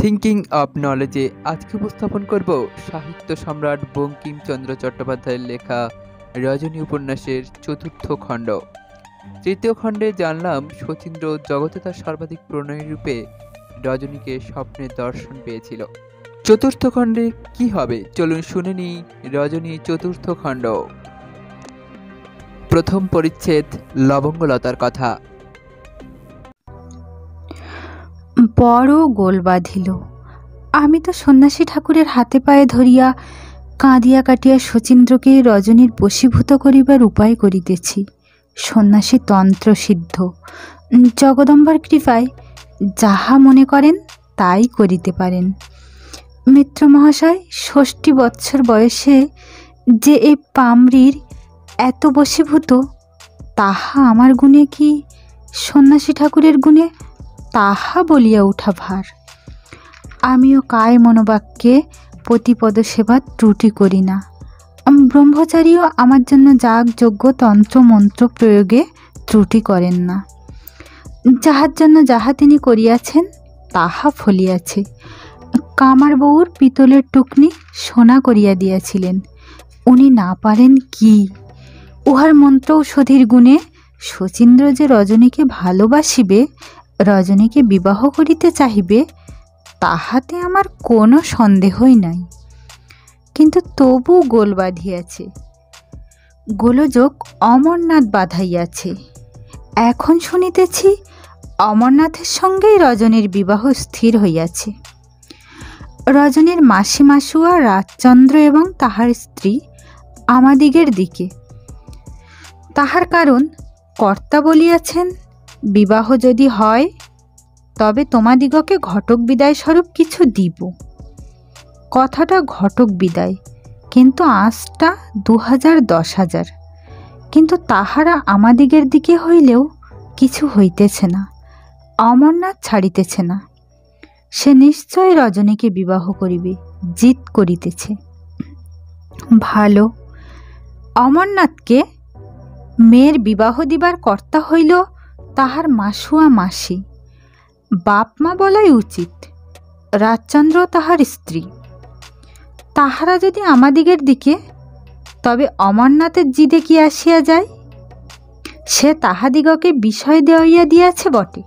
Thinking of নলেজে আজকে উপস্থাপন করব সাহিত্য সম্রাট বঙ্কিমচন্দ্র চট্টোপাধ্যায়ের লেখা রজনী উপন্যাসের চতুর্থ খণ্ড। তৃতীয় খণ্ডে জানলাম শচীন্দ্র জগতে তার সর্বাধিক প্রণয়ী রূপে রজনীকে স্বপ্নে দর্শন পেয়েছিল। চতুর্থ খণ্ডে কি হবে চলুন শুনে নিই রজনী চতুর্থ খণ্ড। প্রথম পরিচ্ছেদ, লবঙ্গলতার কথা। বড় গোল বাঁধিল। আমি তো সন্ন্যাসী ঠাকুরের হাতে পায়ে ধরিয়া কাঁদিয়া কাটিয়া শচীন্দ্রকে রজনীর বশীভূত করিবার উপায় করিতেছি। সন্ন্যাসী তন্ত্র সিদ্ধ, জগদম্বার কৃপায় যাহা মনে করেন তাই করিতে পারেন। মিত্র মহাশয়, ৬০ বৎসর বয়সে যে এই পামরির এত বশীভূত, তাহা আমার গুণে কি সন্ন্যাসী ঠাকুরের গুণে, তাহা বলিয়া উঠা ভার। আমিও কায় মনোবাক্যে প্রতিপদ সেবা ত্রুটি করি না। ব্রহ্মচারীও আমার জন্য যাগযজ্ঞ তন্ত্র মন্ত্র প্রয়োগে ত্রুটি করেন না। যাহার জন্য যাহা তিনি করিয়াছেন তাহা ফলিয়াছে। কামার বউর পিতলের টুকনি সোনা করিয়া দিয়াছিলেন, উনি না পারেন কি? উহার মন্ত্রৌষধির গুণে শচীন্দ্র যে রজনীকে ভালোবাসিবে, রজনীকে বিবাহ করিতে চাহিবে, তাহাতে আমার কোনো সন্দেহই নাই। কিন্তু তবু গোল বাঁধিয়াছে। গোলযোগ অমরনাথ বাঁধাইয়াছে। এখন শুনিতেছি অমরনাথের সঙ্গেই রজনীর বিবাহ স্থির হইয়াছে। রজনীর মাসি মাসুয়া রাজচন্দ্র এবং তাহার স্ত্রী আমাদিগের দিকে। তাহার কারণ কর্তা বলিয়াছেন, বিবাহ যদি হয় তবে তোমাদিগকে ঘটক বিদায় স্বরূপ কিছু দিব। কথাটা ঘটক বিদায়, কিন্তু আঁচটা ২০০০-১০,০০০। কিন্তু তাহারা আমাদিগের দিকে হইলেও কিছু হইতেছে না, অমরনাথ ছাড়িতেছে না। সে নিশ্চয় রজনীকে বিবাহ করিবে, জিদ করিতেছে। ভালো, অমরনাথকে মেয়ের বিবাহ দিবার কর্তা হইল তাহার মাসুয়া মাসি, বাপ মা বলাই উচিত, রাজচন্দ্র তাহার স্ত্রী। তাহারা যদি আমাদিগের দিকে, তবে অমরনাথের জিদে কি আসিয়া যায়? সে তাহাদিগকে বিষয় দেওয়াইয়া দিয়াছে বটে,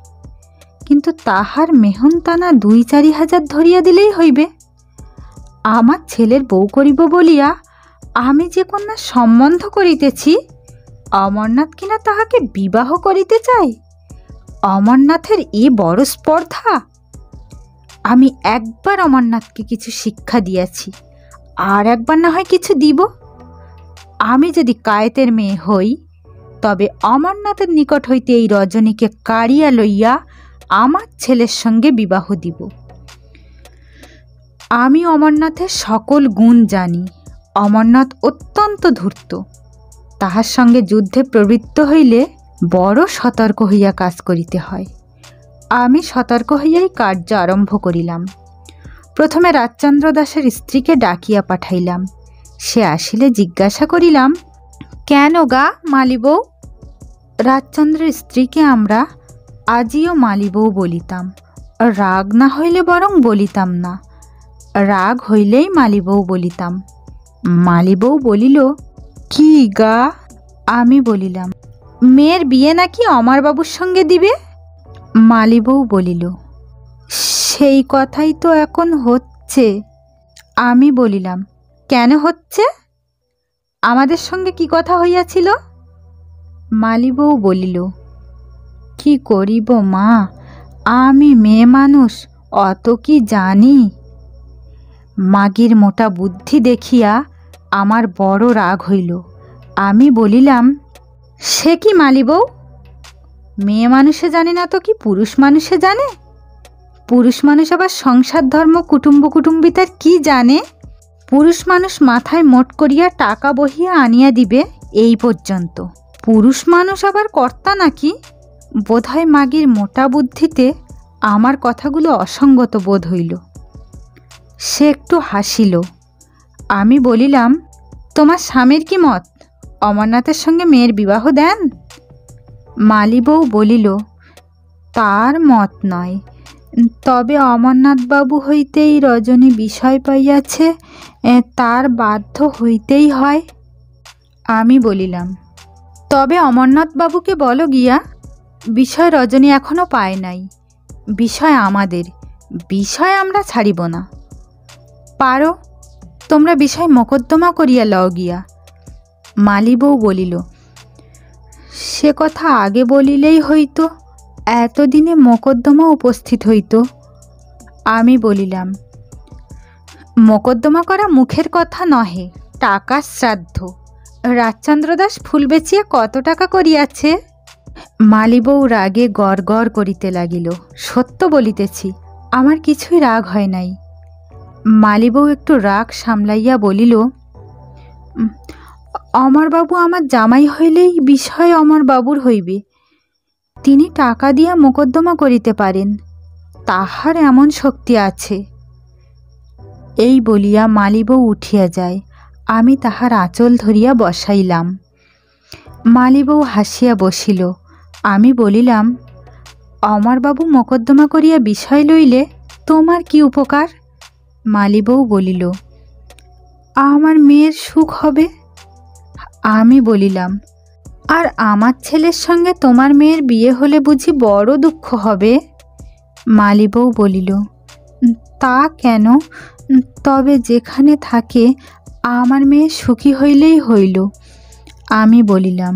কিন্তু তাহার মেহনতানা ২-৪ হাজার ধরিয়া দিলেই হইবে। আমার ছেলের বউ করিব বলিয়া আমি যে কন্যা সম্বন্ধ করিতেছি, অমরনাথ কিনা তাহাকে বিবাহ করিতে চাই। অমরনাথের এ বড় স্পর্ধা। আমি একবার অমরনাথকে কিছু শিক্ষা দিয়াছি, আর একবার না হয় কিছু দিব। আমি যদি কায়েতের মেয়ে হই, তবে অমরনাথের নিকট হইতে এই রজনীকে কাড়িয়া লইয়া আমার ছেলের সঙ্গে বিবাহ দিব। আমি অমরনাথের সকল গুণ জানি। অমরনাথ অত্যন্ত ধূর্ত। তাহার সঙ্গে যুদ্ধে প্রবৃত্ত হইলে বড় সতর্ক হইয়া কাজ করিতে হয়। আমি সতর্ক হইয়াই কার্য আরম্ভ করিলাম। প্রথমে রাজচন্দ্র দাসের স্ত্রীকে ডাকিয়া পাঠাইলাম। সে আসিলে জিজ্ঞাসা করিলাম, কেন গা মালিবউ? রাজচন্দ্রের স্ত্রীকে আমরা আজিও মালিবউ বলিতাম। রাগ না হইলে বরং বলিতাম না, রাগ হইলেই মালিবউ বলিতাম। মালিবউ বলিল, কি গা? আমি বলিলাম, মেয়ের বিয়ে নাকি অমরবাবুর সঙ্গে দিবে। মালিবউ বলিল, সেই কথাই তো এখন হচ্ছে। আমি বলিলাম, কেন হচ্ছে? আমাদের সঙ্গে কি কথা হইয়াছিল? মালিবউ বলিল, কি করিব মা, আমি মেয়ে মানুষ, অত কি জানি। মাগির মোটা বুদ্ধি দেখিয়া আমার বড় রাগ হইল। আমি বলিলাম, সে কি মালিবউ, মেয়ে মানুষে জানে না তো কি পুরুষ মানুষে জানে? পুরুষ মানুষ আবার সংসার ধর্ম কুটুম্ব কুটুম্বিতার কি জানে? পুরুষ মানুষ মাথায় মোট করিয়া টাকা বহিয়া আনিয়া দিবে, এই পর্যন্ত। পুরুষ মানুষ আবার কর্তা নাকি? বোধহয় মাগির মোটা বুদ্ধিতে আমার কথাগুলো অসঙ্গত বোধ হইল। সে একটু হাসিল। আমি বলিলাম, তোমার স্বামীর কি মত, অমরনাথের সঙ্গে মেয়ের বিবাহ দেন? মালিবউ বলিল, তার মত নয়, তবে অমরনাথবাবু হইতেই রজনী বিষয় পাইয়াছে, তার বাধ্য হইতেই হয়। আমি বলিলাম, তবে অমরনাথবাবুকে বলো গিয়া, বিষয় রজনী এখনো পায় নাই, বিষয় আমাদের, বিষয় আমরা ছাড়িব না। পারো তোমরা বিষয় মোকদ্দমা করিয়া লও গিয়া। মালিবউ বলিল, সে কথা আগে বলিলেই হইত, এতদিনে মোকদ্দমা উপস্থিত হইত। আমি বলিলাম, মোকদ্দমা করা মুখের কথা নহে, টাকার শ্রাদ্ধ। রাজচন্দ্র দাস ফুল বেচিয়া কত টাকা করিয়াছে? মালিবউ রাগে গড় গড় করিতে লাগিল। সত্য বলিতেছি, আমার কিছুই রাগ হয় নাই। মালিবউ একটু রাগ সামলাইয়া বলিল, অমরবাবু আমার জামাই হইলেই বিষয় অমরবাবুর হইবে, তিনি টাকা দিয়া মোকদ্দমা করিতে পারেন, তাহার এমন শক্তি আছে। এই বলিয়া মালিবউ উঠিয়া যায়। আমি তাহার আঁচল ধরিয়া বসাইলাম। মালিবউ হাসিয়া বসিল। আমি বলিলাম, অমরবাবু মোকদ্দমা করিয়া বিষয় লইলে তোমার কি উপকার? মালিবউ বলিল, আমার মেয়ের সুখ হবে। আমি বলিলাম, আর আমার ছেলের সঙ্গে তোমার মেয়ের বিয়ে হলে বুঝি বড় দুঃখ হবে? মালিবউ বলিল, তা কেন? তবে যেখানে থাকে আমার মেয়ে সুখী হইলেই হইল। আমি বলিলাম,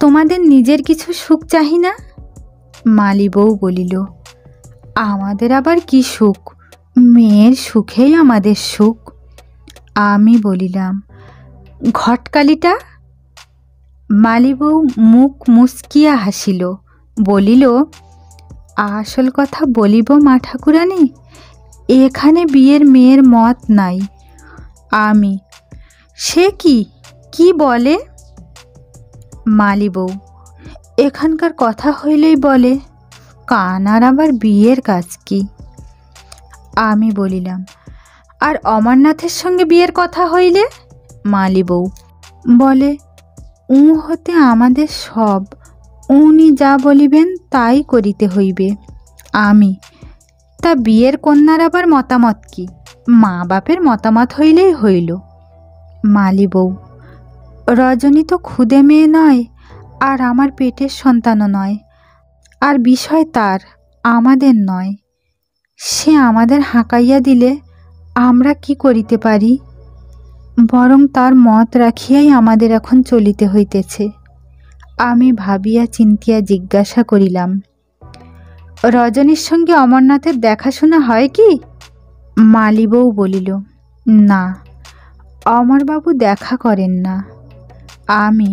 তোমাদের নিজের কিছু সুখ চাহি না? মালিবউ বলিল, আমাদের আবার কি সুখ, মেয়ের সুখেই আমাদের সুখ। আমি বলিলাম, ঘটকালিটা? মালিবউ মুখ মুচকিয়া হাসিল, বলিল, আসল কথা বলিব মা ঠাকুরানী, এখানে বিয়ের মেয়ের মত নাই। আমি, সে কি, কি বলে? মালিবউ, এখানকার কথা হইলেই বলে, কানার আবার বিয়ের কাজ কি? আমি বলিলাম, আর অমরনাথের সঙ্গে বিয়ের কথা হইলে? মালিবউ বলে, উ হতে আমাদের সব, উনি যা বলিবেন তাই করিতে হইবে। আমি, তা বিয়ের কন্যার আবার মতামত কি? মা বাপের মতামত হইলেই হইল। মালিবউ, রজনী তো খুদে মেয়ে নয়, আর আমার পেটের সন্তানও নয়, আর বিষয় তার, আমাদের নয়। সে আমাদের হাঁকাইয়া দিলে আমরা কি করিতে পারি? বরং তার মত রাখিয়াই আমাদের এখন চলিতে হইতেছে। আমি ভাবিয়া চিন্তিয়া জিজ্ঞাসা করিলাম, রজনীর সঙ্গে অমরনাথের দেখাশোনা হয় কি? মালিবউ বলিল, না, অমরবাবু দেখা করেন না। আমি,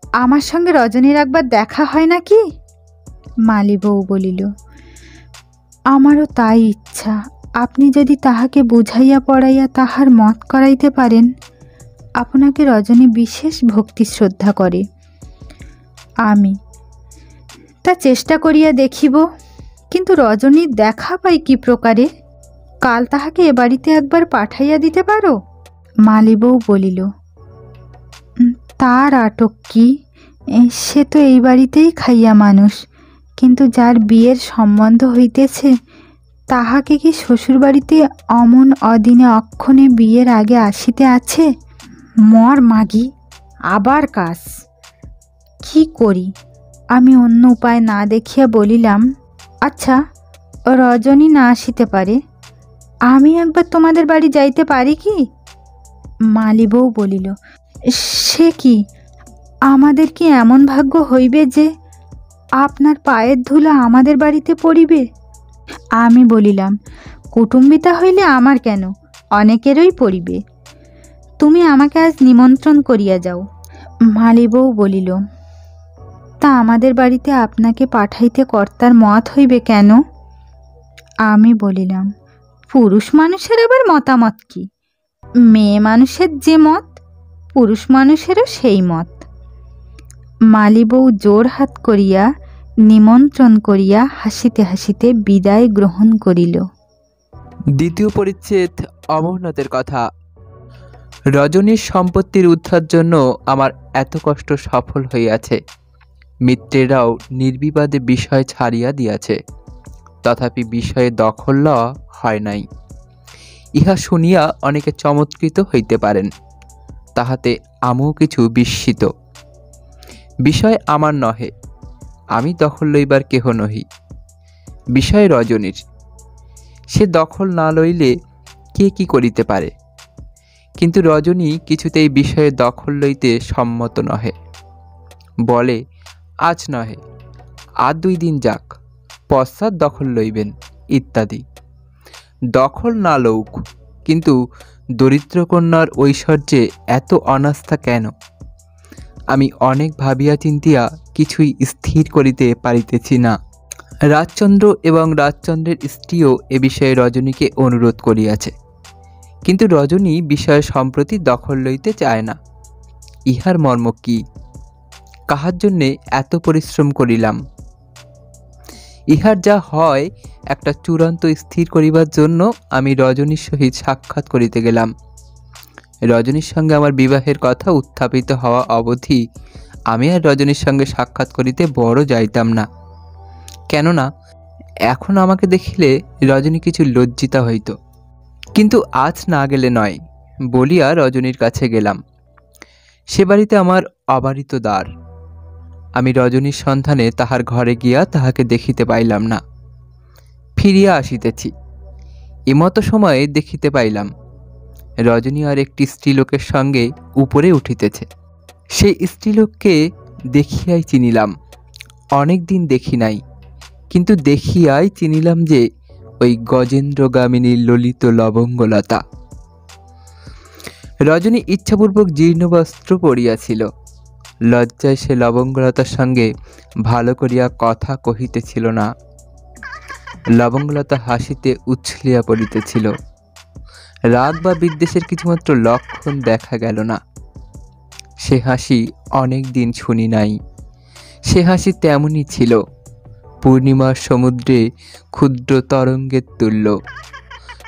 আমার সঙ্গে রজনীর একবার দেখা হয় নাকি? মালিবউ বলিল, আমারও তাই ইচ্ছা। আপনি যদি তাহাকে বুঝাইয়া পড়াইয়া তাহার মত করাইতে পারেন, আপনাকে রজনী বিশেষ ভক্তি শ্রদ্ধা করে। আমি, তা চেষ্টা করিয়া দেখিব, কিন্তু রজনীর দেখা পাই কি প্রকারে? কাল তাহাকে এ বাড়িতে একবার পাঠাইয়া দিতে পারো? মালিবউ বলিল, তার আটক কি? সে তো এই বাড়িতেই খাইয়া মানুষ, কিন্তু যার বিয়ের সম্বন্ধ হইতেছে তাহাকে কি শ্বশুর বাড়িতে অমন অদিনে অক্ষণে বিয়ের আগে আসিতে আছে? মর মাগি, আবার কাজ কি করি? আমি অন্য উপায় না দেখিয়া বলিলাম, আচ্ছা, রজনী না আসিতে পারে, আমি একবার তোমাদের বাড়ি যাইতে পারি কি? মালিবউ বলিল, সে কি, আমাদের কি এমন ভাগ্য হইবে যে আপনার পায়ের ধুলা আমাদের বাড়িতে পড়িবে? আমি বলিলাম, কুটুম্বিতা হইলে আমার কেন, অনেকেরই পড়িবে। তুমি আমাকে আজ নিমন্ত্রণ করিয়া যাও। মালিবউ বলিল, তা আমাদের বাড়িতে আপনাকে পাঠাইতে কর্তার মত হইবে কেন? আমি বলিলাম, পুরুষ মানুষের আবার মতামত কি? মেয়ে মানুষের যে মত, পুরুষ মানুষেরও সেই মত। মালিবউ জোর হাত করিয়া নিমন্ত্রণ করিয়া হাসিতে হাসিতে বিদায় গ্রহণ করিল। দ্বিতীয় পরিচ্ছেদ, অমরনাথের কথা। রজনীর সম্পত্তির উদ্ধার জন্য আমার এত কষ্ট সফল হইয়াছে। মিত্রেরাও নির্বিবাদে বিষয় ছাড়িয়া দিয়াছে, তথাপি বিষয়ে দখল লওয়া হয় নাই। ইহা শুনিয়া অনেকে চমৎকৃত হইতে পারেন, তাহাতে আমিও কিছু বিস্মিত। বিষয় আমার নহে, আমি দখল লইবার কেহ নহি, বিষয় রজনীর। সে দখল না লইলে কে কি করিতে পারে? কিন্তু রজনী কিছুতেই বিষয়ে দখল লইতে সম্মত নহে। বলে, আজ নহে, আর 2 দিন যাক, পশ্চাৎ দখল লইবেন, ইত্যাদি। দখল না লউক, কিন্তু দরিদ্র কন্যার ঐশ্বর্যে এত অনাস্থা কেন? আমি অনেক ভাবিয়া চিন্তিয়া কিছুই স্থির করিতে পারিতেছি না। রাজচন্দ্র এবং রাজচন্দ্রের স্ত্রীও এ বিষয়ে রজনীকে অনুরোধ করিয়াছে, কিন্তু রজনী বিষয়ে সম্প্রতি দখল লইতে চায় না। ইহার মর্ম কি? কাহার জন্যে এত পরিশ্রম করিলাম? ইহার যা হয়, একটা চূড়ান্ত স্থির করিবার জন্য আমি রজনীর সহিত সাক্ষাৎ করিতে গেলাম। রজনীর সঙ্গে আমার বিবাহের কথা উত্থাপিত হওয়া অবধি আমি আর রজনীর সঙ্গে সাক্ষাৎ করিতে বড় যাইতাম না, কেননা এখন আমাকে দেখিলে রজনী কিছু লজ্জিতা হইত। কিন্তু আজ না গেলে নয় বলিয়া রজনীর কাছে গেলাম। সে বাড়িতে আমার অবারিত দ্বার। আমি রজনীর সন্ধানে তাহার ঘরে গিয়া তাহাকে দেখিতে পাইলাম না। ফিরিয়া আসিতেছি, এমতো সময়ে দেখিতে পাইলাম রজনী আর একটি স্ত্রীলোকের সঙ্গে উপরে উঠিতেছে। সেই স্ত্রীলোককে দেখিয়াই চিনিলাম, অনেক দিন দেখি নাই, কিন্তু দেখিয়াই চিনিলাম যে ওই গজেন্দ্রগামিনী ললিত লবঙ্গলতা। রজনী ইচ্ছাপূর্বক জীর্ণ বস্ত্র পরিয়াছিল। লজ্জায় সে লবঙ্গলতার সঙ্গে ভালো করিয়া কথা কহিতেছিল না। লবঙ্গলতা হাসিতে উছলিয়া পড়িতেছিল। রাগ বা বিদ্বেষের কিছুমাত্র লক্ষণ দেখা গেল না। সে হাসি অনেক দিন শুনি নাই। সে হাসি তেমনই ছিল, পূর্ণিমার সমুদ্রে ক্ষুদ্র তরঙ্গের তুল্য,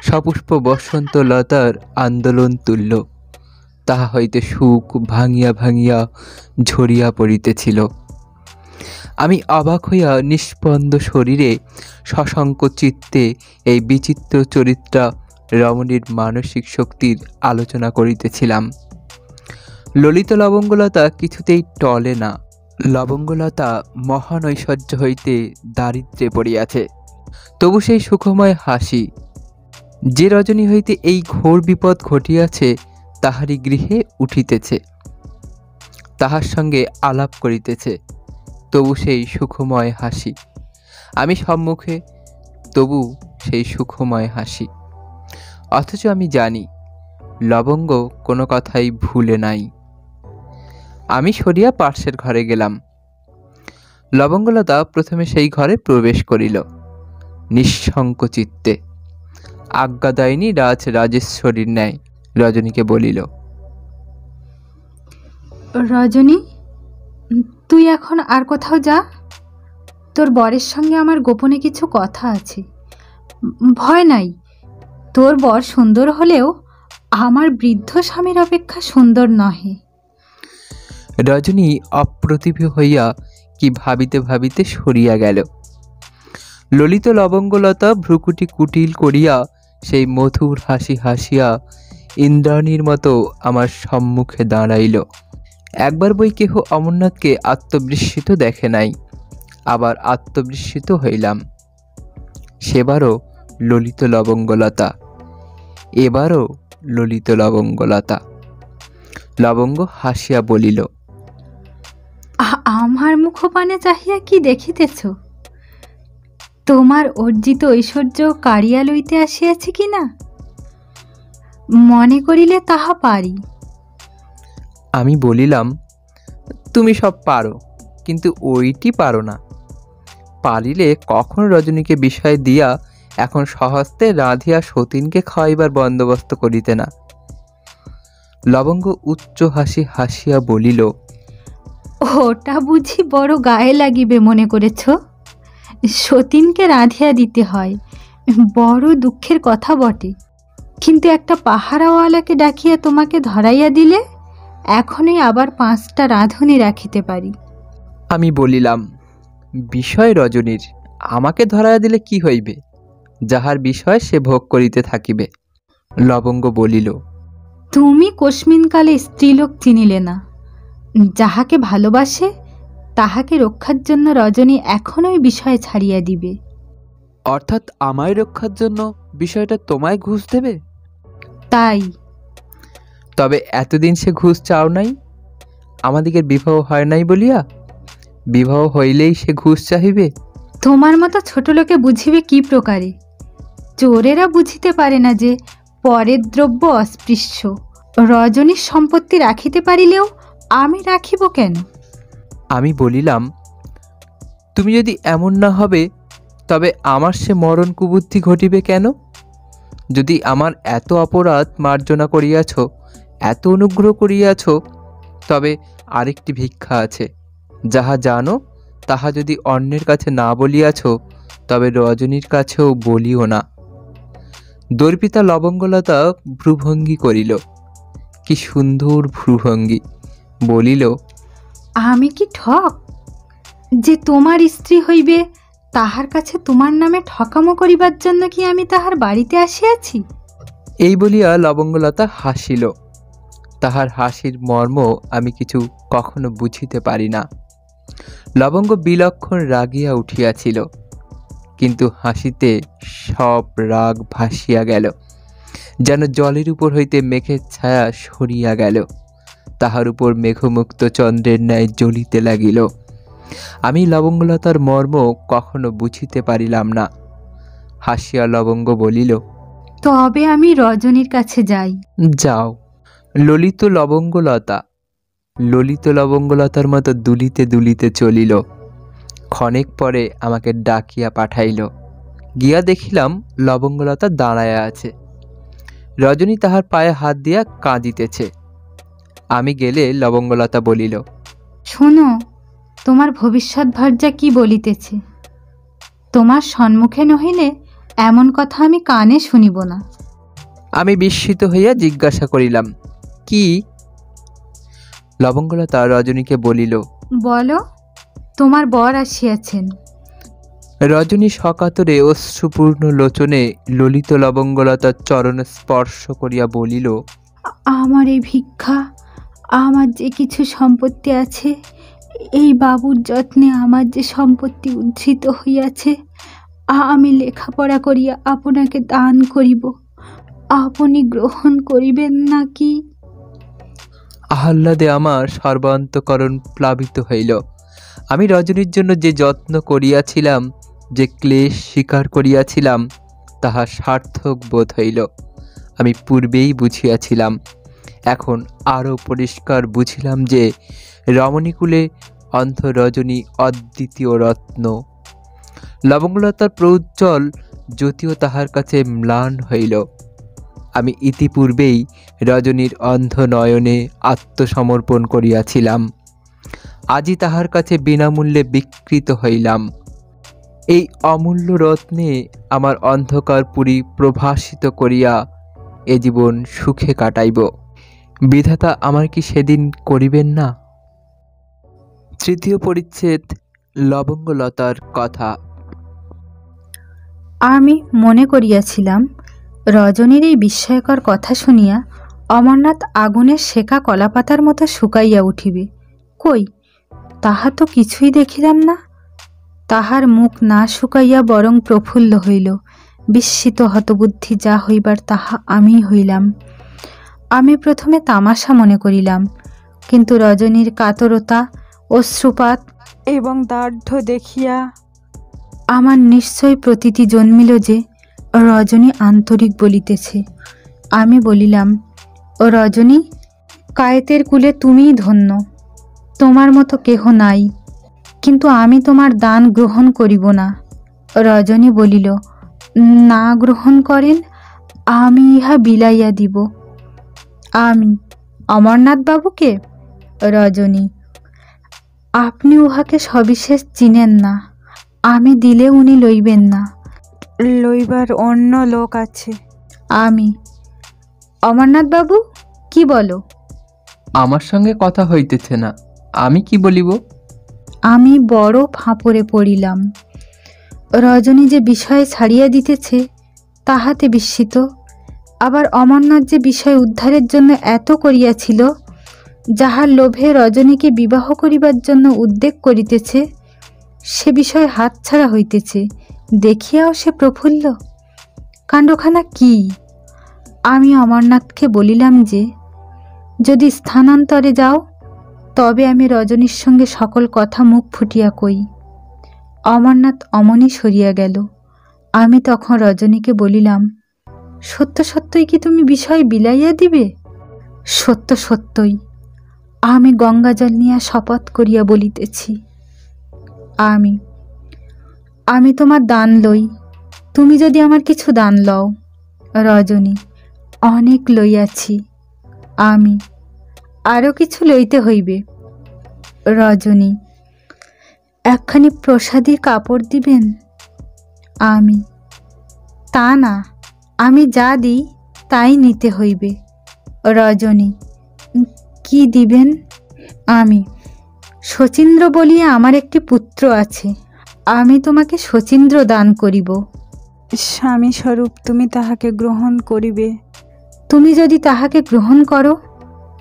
সপুষ্প বসন্ত লতার আন্দোলন তুল্য। তাহা হইতে সুখ ভাঙিয়া ভাঙিয়া ঝরিয়া পড়িতেছিল। আমি অবাক হইয়া নিষ্পন্দ শরীরে সশঙ্ক চিত্তে এই বিচিত্র চরিত্রা রমণীর মানসিক শক্তির আলোচনা করিতেছিলাম। ললিত লবঙ্গলতা কিছুতেই টলে না। লবঙ্গলতা মহান ঐশ্বর্য হইতে দারিদ্র্যে পড়িয়াছে, তবু সেই সুখময় হাসি। যে রজনী হইতে এই ঘোর বিপদ ঘটিয়াছে তাহারই গৃহে উঠিতেছে, তাহার সঙ্গে আলাপ করিতেছে, তবু সেই সুখময় হাসি। আমি সম্মুখে, তবু সেই সুখময় হাসি। অথচ আমি জানি লবঙ্গ কোনো কথাই ভুলে নাই। আমি সরিয়া পার্শ্বের ঘরে গেলাম। লবঙ্গলতা প্রথমে সেই ঘরে প্রবেশ করিল নিঃশঙ্ক চিত্তে। আজ্ঞাদায়িনী রাজেশ্বরীর ন্যায় রজনীকে বলিল, রজনী, তুই এখন আর কোথাও যা। তোর বরের সঙ্গে আমার গোপনে কিছু কথা আছে। ভয় নাই, তোর বর সুন্দর হলেও আমার বৃদ্ধ স্বামীর অপেক্ষা সুন্দর নহে। রজনী অপ্রতিভ হইয়া কি ভাবিতে ভাবিতে সরিয়া গেল। ললিত লবঙ্গলতা ভ্রুকুটি কুটিল করিয়া সেই মধুর হাসি হাসিয়া ইন্দ্রাণীর মতো আমার সম্মুখে দাঁড়াইল। একবার বই কেহ অমরনাথকে আত্মবিস্মৃত দেখে নাই, আবার আত্মবিস্মৃত হইলাম। সেবারও ললিত লবঙ্গলতা, এবারও ললিত লবঙ্গলতা। লবঙ্গ হাসিয়া বলিল, আমার মুখপানে চাহিয়া কি দেখিতেছ? তোমার অর্জিত ঐশ্বর্য কাড়িয়া লইতে আসিয়াছে কিনা? মনে করিলে তাহা পারি। আমি বলিলাম, তুমি সব পারো, কিন্তু ওইটি পারো না। পারিলে কখন রজনীকে বিষয় দিয়া এখন সহস্তে রাধিয়া সতীনকে খাওয়াইবার বন্দোবস্ত করিতে না। লবঙ্গ উচ্চ হাসি হাসিয়া বলিল, ওটা বুঝি বড় গায়ে লাগিবে মনে করেছ? সতীনকে রাধিয়া দিতে হয়, বড় দুঃখের কথা বটে। কিন্তু একটা পাহারাওয়ালাকে ডাকিয়া তোমাকে ধরাইয়া দিলে এখনই আবার 5টা রাঁধুনি রাখিতে পারি। আমি বলিলাম, বিষয় রজনীর, আমাকে ধরাইয়া দিলে কি হইবে? যাহার বিষয় সে ভোগ করিতে থাকিবে। লবঙ্গ বলিল, তুমি কোশমিনকালে স্ত্রীলোক চিনিলে না। যাহাকে ভালোবাসে তাহাকে রক্ষার জন্য রজনী এখনই বিষয় ছাড়িয়া দিবে। অর্থাৎ আমায় রক্ষার জন্য বিষয়টা তোমায় ঘুষ দেবে? তাই তবে এতদিন সে ঘুষ চাও নাই? আমাদিগের বিবাহ হয় নাই বলিয়া? বিবাহ হইলেই সে ঘুষ চাহিবে? তোমার মতো ছোট লোকে বুঝিবে কি প্রকারে? চোরেরা বুঝিতে পারে না যে পরের দ্রব্য অস্পৃশ্য। রজনীর সম্পত্তি রাখিতে পারিলেও আমি রাখিব কেন? আমি বলিলাম, তুমি যদি এমন না হবে তবে আমার সে মরণ কুবুদ্ধি ঘটিবে কেন? যদি আমার এত অপরাধ মার্জনা করিয়াছ, এত অনুগ্রহ করিয়াছ, তবে আরেকটি ভিক্ষা আছে। যাহা জানো তাহা যদি অন্যের কাছে না বলিয়াছ, তবে রজনীর কাছেও বলিও না। দর্পিতা লবঙ্গলতা ভ্রুভঙ্গি করিল। কি সুন্দর ভ্রুভঙ্গি! বলিল, আমি কি ঠক যে তোমার স্ত্রী হইবে? তাহার কাছে তোমার নামে ঠকামো করিবার জন্য কি আমি তাহার বাড়িতে আসিয়াছি? এই বলিয়া লবঙ্গলতা হাসিল। তাহার হাসির মর্ম আমি কিছু কখনো বুঝিতে পারি না। লবঙ্গ বিলক্ষণ রাগিয়া উঠিয়াছিল, কিন্তু হাসিতে সব রাগ ভাসিয়া গেল, যেন জলের উপর হইতে মেঘের ছায়া সরিয়া গেল, তাহার উপর মেঘমুক্ত চন্দ্রের ন্যায় জ্বলিতে লাগিল। আমি লবঙ্গলতার মর্ম কখনো বুঝিতে পারিলাম না। হাসিয়া লবঙ্গ বলিল, তবে আমি রজনীর কাছে যাই। যাও। ললিত লবঙ্গলতার মতো দুলিতে দুলিতে চলিল। ক্ষণেক পরে আমাকে ডাকিয়া পাঠাইল। গিয়া দেখিলাম লবঙ্গলতা দাঁড়াইয়া আছে। রজনী তাহার পায়ে হাত দিয়া কাঁদিতেছে। আমি গেলে লবঙ্গলতা বলিল, শোনো, তোমার ভবিষ্যৎ ভার্যা কি বলিতেছে। তোমার সম্মুখে নহিলে এমন কথা আমি কানে শুনিব না। আমি বিস্মিত হইয়া জিজ্ঞাসা করিলাম, কি? লবঙ্গলতা রজনীকে বলিল, বলো, তোমার বর আসিয়াছেন। রজনী সকাতরে অশ্রুপূর্ণ লোচনে ললিত লবঙ্গলতার চরণ স্পর্শ করিয়া বলিল, আমার এই ভিক্ষা, আমার যে কিছু সম্পত্তি আছে, এই বাবুর যত্নে আমার যে সম্পত্তি উদ্ধৃত হইয়াছে, আমি লেখাপড়া করিয়া আপনাকে দান করিব। আপনি গ্রহণ করিবেন নাকি? আহ্লাদে আমার সর্বান্তকরণ প্লাবিত হইল। আমি রজনীর জন্য যে যত্ন করিয়াছিলাম, যে ক্লেশ স্বীকার করিয়াছিলাম, তাহা সার্থক বোধ হইল। আমি পূর্বেই বুঝিয়াছিলাম, এখন আরও পরিষ্কার বুঝিলাম যে রমণীকুলে অন্ধ রজনী অদ্বিতীয় রত্ন। লবঙ্গলতার প্রজ্জ্বল জ্যোতিও তাহার কাছে ম্লান হইল। আমি ইতিপূর্বেই রজনীর অন্ধ নয়নে আত্মসমর্পণ করিয়াছিলাম, আজই তাহার কাছে বিনামূল্যে বিকৃত হইলাম। এই অমূল্য রত্নে আমার অন্ধকার পুরী প্রভাসিত করিয়া এ জীবন সুখে কাটাইব। বিধাতা আমার কি সেদিন করিবেন না? তৃতীয় পরিচ্ছেদ, লবঙ্গলতার কথা। আমি মনে করিয়াছিলাম রজনীর এই বিস্ময়কর কথা শুনিয়া অমরনাথ আগুনের শেখা কলাপাতার মতো শুকাইয়া উঠিবে। কই, তাহা তো কিছুই দেখিলাম না। তাহার মুখ না শুকাইয়া বরং প্রফুল্ল হইল। বিস্মিত হতবুদ্ধি যা হইবার তাহা আমি হইলাম। আমি প্রথমে তামাশা মনে করিলাম, কিন্তু রজনীর কাতরতা, অশ্রুপাত এবং দার্ঢ্য দেখিয়া আমার নিশ্চয় প্রতীতি জন্মিল যে রজনী আন্তরিক বলিতেছে। আমি বলিলাম, ও রজনী, কায়েতের কুলে তুমিই ধন্য, তোমার মতো কেহ নাই, কিন্তু আমি তোমার দান গ্রহণ করিব না। রজনী বলিল, না গ্রহণ করেন, আমি ইহা বিলাইয়া দিব। আমি অমরনাথ বাবুকে? রজনী, আপনি উহাকে সবিশেষ চিনেন না। আমি দিলে উনি লইবেন না, লইবার অন্য লোক আছে। আমি, অমরনাথ বাবু, কি বলো? আমার সঙ্গে কথা হইতেছে না, আমি কি বলিব? আমি বড় ফাঁপড়ে পড়িলাম। রজনী যে বিষয়ে ছাড়িয়া দিতেছে তাহাতে বিস্মিত, আবার অমরনাথ যে বিষয় উদ্ধারের জন্য এত করিয়াছিল, যাহার লোভে রজনীকে বিবাহ করিবার জন্য উদ্বেগ করিতেছে, সে বিষয় হাতছাড়া হইতেছে দেখিয়াও সে প্রফুল্ল। কাণ্ডখানা কি? আমি অমরনাথকে বলিলাম যে যদি স্থানান্তরে যাও তবে আমি রজনীর সঙ্গে সকল কথা মুখ ফুটিয়া কই। অমরনাথ অমনি সরিয়া গেল। আমি তখন রজনীকে বলিলাম, সত্য সত্যই কি তুমি বিষয় বিলাইয়া দিবে? সত্য সত্যই, আমি গঙ্গাজল নিয়া শপথ করিয়া বলিতেছি। আমি তোমার দান লই, তুমি যদি আমার কিছু দান লও। রজনী, অনেক লইয়াছি। আমি, আরও কিছু লইতে হইবে। রজনী, একখানি প্রসাদী কাপড় দিবেন? আমি, তা না, আমি যা দিই তাই নিতে হইবে। রজনী, কি দিবেন? আমি, শচীন্দ্র বলিয়া আমার একটি পুত্র আছে, আমি তোমাকে শচীন্দ্র দান করিব। স্বামী স্বরূপ তুমি তাহাকে গ্রহণ করিবে। তুমি যদি তাহাকে গ্রহণ করো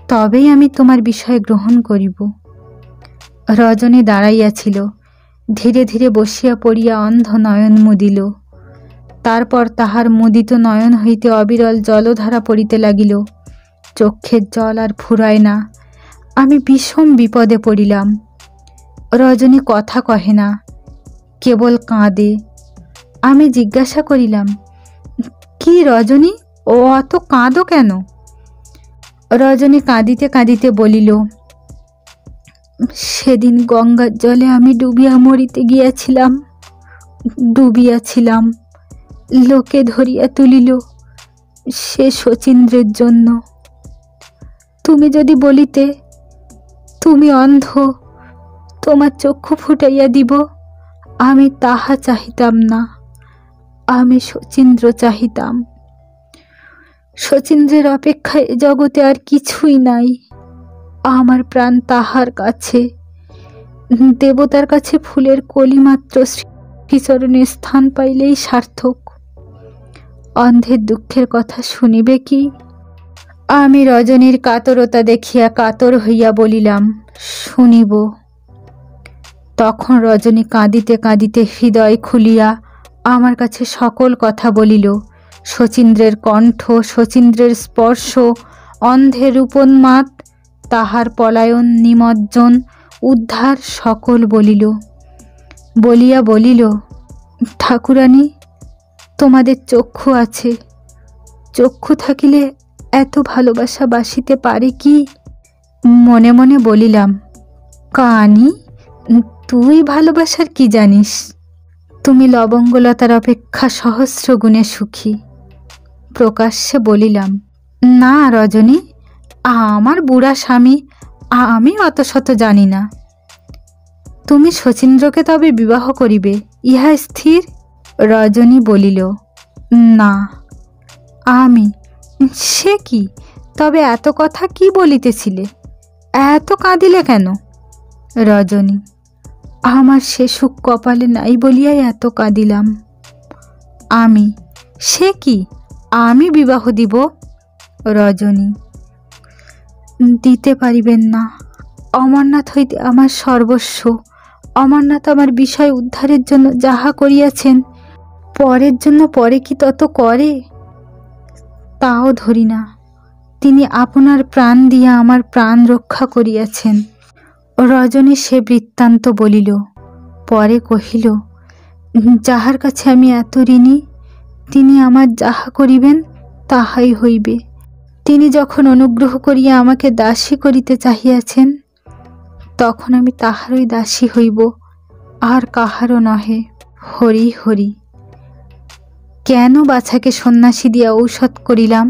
তবেই আমি তোমার বিষয় গ্রহণ করিব। রজনী দাঁড়াইয়াছিল, ধীরে ধীরে বসিয়া পড়িয়া অন্ধ নয়ন মুদিল। তারপর তাহার মুদিত নয়ন হইতে অবিরল জলধারা পড়িতে লাগিল। চক্ষের জল আর ফুরায় না। আমি বিষম বিপদে পড়িলাম। রজনী কথা কহে না, কেবল কাঁদে। আমি জিজ্ঞাসা করিলাম, কি রজনী, ও অত কাঁদো কেন? রজনী কাঁদিতে কাঁদিতে বলিল, সেদিন গঙ্গার জলে আমি ডুবিয়া মরিতে ডুবিয়াছিলাম। লোকে ধরিয়া তুলিল, সে শচীন্দ্রের জন্য। তুমি যদি বলিতে তুমি অন্ধ, তোমার চক্ষু ফুটাইয়া দিব, আমি তাহা চাহিতাম না। আমি শচীন্দ্র চাহিতাম। শচীন্দ্রের অপেক্ষায় জগতে আর কিছুই নাই। আমার প্রাণ তাহার কাছে। দেবতার কাছে ফুলের কলি মাত্র শ্রীচরণে স্থান পাইলেই সার্থক। অন্ধের দুঃখের কথা শুনিবে কি? আমি রজনীর কাতরতা দেখিয়া কাতর হইয়া বলিলাম, শুনিব। তখন রজনী কাঁদিতে কাঁদিতে হৃদয় খুলিয়া আমার কাছে সকল কথা বলিল। শচীন্দ্রের কণ্ঠ, শচীন্দ্রের স্পর্শ, অন্ধের উপন্মাদ, তাহার পলায়ন, নিমজ্জন, উদ্ধার সকল বলিল। বলিয়া বলিল, ঠাকুরানী, তোমাদের চক্ষু আছে, চক্ষু থাকিলে এত ভালোবাসা বাসিতে পারে কি? মনে মনে বলিলাম, কানি, তুই ভালোবাসার কি জানিস? তুমি লবঙ্গলতার অপেক্ষা সহস্র গুণে সুখী। প্রকাশ্যে বলিলাম, না রজনী, আমার বুড়া স্বামী, আমি অত শত জানি না। তুমি শচীন্দ্রকে তবে বিবাহ করিবে, ইহা স্থির? রজনী বলিল, না। আমি, সে কি, তবে এত কথা কি বলিতেছিলে? এত কাঁদিলে কেন? রজনী, আমার সে সুখ কপালে নাই বলিয়াই এত কাঁদিলাম। আমি, সে কি, আমি বিবাহ দিব? রজনী, দিতে পারিবেন না। অমরনাথ হইতে আমার সর্বস্ব। অমরনাথ আমার বিষয় উদ্ধারের জন্য যাহা করিয়াছেন, পরের জন্য পরে কি তত করে? তাও ধরি না। তিনি আপনার প্রাণ দিয়া আমার প্রাণ রক্ষা করিয়াছেন। রজনী সে বৃত্তান্ত বলিল। পরে কহিল, যাহার কাছে আমি এত ঋণী, তিনি আমার যাহা করিবেন তাহাই হইবে। তিনি যখন অনুগ্রহ করিয়া আমাকে দাসী করিতে চাহিয়াছেন, তখন আমি তাহারই দাসী হইব, আর কাহারও নহে। হরি হরি। কেন বাছাকে সন্ন্যাসী দিয়া ঔষধ করিলাম?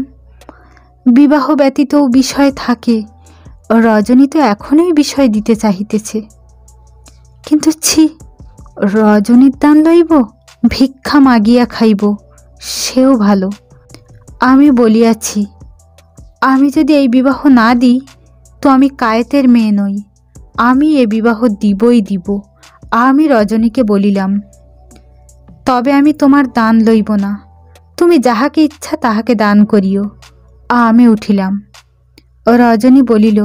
বিবাহ ব্যতীতও বিষয় থাকে। রজনী তো এখনই বিষয় দিতে চাহিতেছে। কিন্তু ছি, রজনীর দান লইব, ভিক্ষা মাগিয়া খাইব, সেও ভালো। আমি বলিয়াছি, আমি যদি এই বিবাহ না দিই তো আমি কায়েতের মেয়ে নই। আমি এ বিবাহ দিবই দিব। আমি রজনীকে বলিলাম, তবে আমি তোমার দান লইব না, তুমি যাহাকে ইচ্ছা তাহাকে দান করিও। আমি উঠিলাম। রজনী বলিল,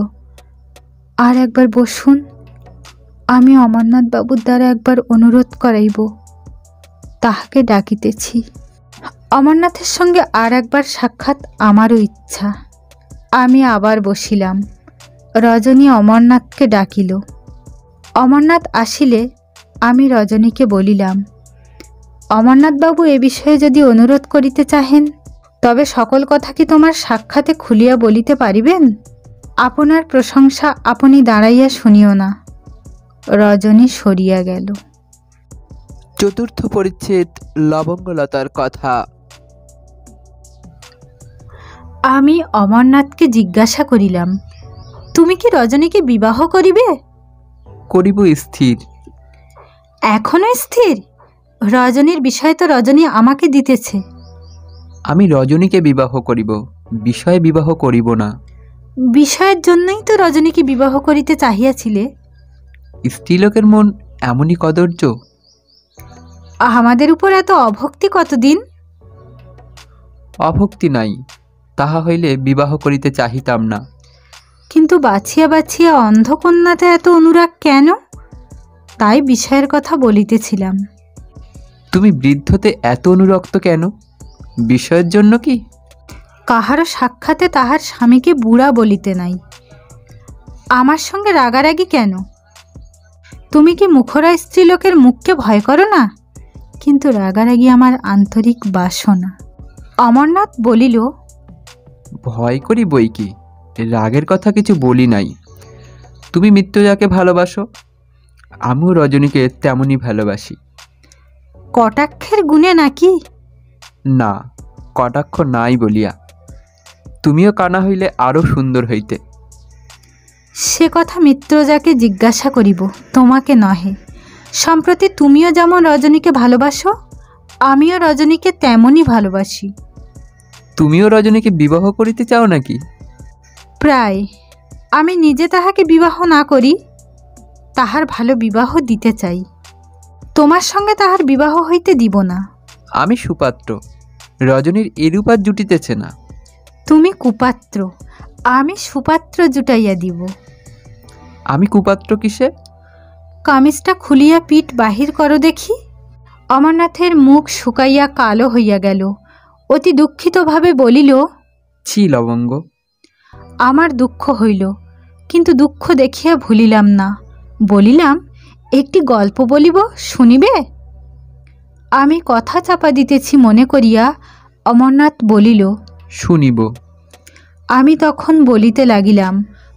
আর একবার বসুন, আমি অমরনাথ বাবুর দ্বারা একবার অনুরোধ করাইব, তাহাকে ডাকিতেছি। অমরনাথের সঙ্গে আর একবার সাক্ষাৎ আমারও ইচ্ছা। আমি আবার বসিলাম। রজনী অমরনাথকে ডাকিল। অমরনাথ আসিলে আমি রজনীকে বলিলাম, অমরনাথবাবু এ বিষয়ে যদি অনুরোধ করিতে চাহেন, তবে সকল কথা কি তোমার সাক্ষাতে খুলিয়া বলিতে পারিবেন? আপনার প্রশংসা আপনি দাঁড়াইয়া শুনিও না। রজনী সরিয়া গেল। চতুর্থ পরিচ্ছেদ, লবঙ্গলতার কথা। আমি অমরনাথকে জিজ্ঞাসা করিলাম, তুমি কি রজনীকে বিবাহ করিবে? করিব স্থির। এখনো স্থির? রজনীর বিষয় তো রজনী আমাকে দিতেছে। আমি রজনীকে বিবাহ করিব, বিষয়ে বিবাহ করিব না। বিষয়ের জন্যই তো রজনীকে বিবাহ করিতে চাহিয়াছিলে। স্ত্রীলোকের মন এমনই কদর্য। আমাদের উপর এত অভক্তি কতদিন? অভক্তি নাই, তাহা হইলে বিবাহ করিতে চাহিতাম না। কিন্তু বাছিয়া বাছিয়া অন্ধকন্যাতে এত অনুরাগ কেন? তাই বিষয়ের কথা বলিতেছিলাম। তুমি বৃদ্ধতে এত অনুরক্ত কেন? বিষয়ের জন্য কি? কাহারও সাক্ষাতে তাহার স্বামীকে বুড়া বলিতে নাই। আমার সঙ্গে রাগারাগি কেন? তুমি কি মুখরা স্ত্রীলোকের মুখকে ভয় করো না? কিন্তু রাগারাগি আমার আন্তরিক বাসনা। অমরনাথ বলিল, ভয় করি বই কি, রাগের কথা কিছু বলি নাই। তুমি মৃত্যুজাকে ভালোবাসো, আমিও রজনীকে তেমনই ভালোবাসি। কটাক্ষের গুণে নাকি? না, কটাক্ষ নাই বলিয়া। তুমিও কানা হইলে আরও সুন্দর হইতে। সে কথা মিত্রজাকে জিজ্ঞাসা করিব, তোমাকে নহে। সম্প্রতি তুমিও যেমন রজনীকে ভালোবাসো, আমিও রজনীকে তেমনই ভালোবাসি। তুমিও রজনীকে বিবাহ করিতে চাও নাকি? প্রায়। আমি নিজে তাহাকে বিবাহ না করি, তাহার ভালো বিবাহ দিতে চাই। তোমার সঙ্গে তাহার বিবাহ হইতে দিব না। আমি সুপাত্র, রজনীর এরূপ আর জুটিতেছে না। তুমি কুপাত্র, আমি সুপাত্র জুটাইয়া দিব। আমি কুপাত্র কিসে? কামিজটা খুলিয়া পিঠ বাহির করো দেখি। অমরনাথের মুখ শুকাইয়া কালো হইয়া গেল। অতি দুঃখিতভাবে বলিল, ছি লবঙ্গ। আমার দুঃখ হইল, কিন্তু দুঃখ দেখিয়া ভুলিলাম না। বলিলাম, একটি গল্প বলিব, শুনিবে? আমি কথা চাপা দিতেছি মনে করিয়া অমরনাথ বলিল, শুনিব। আমি তখন বলিতে লাগিলাম,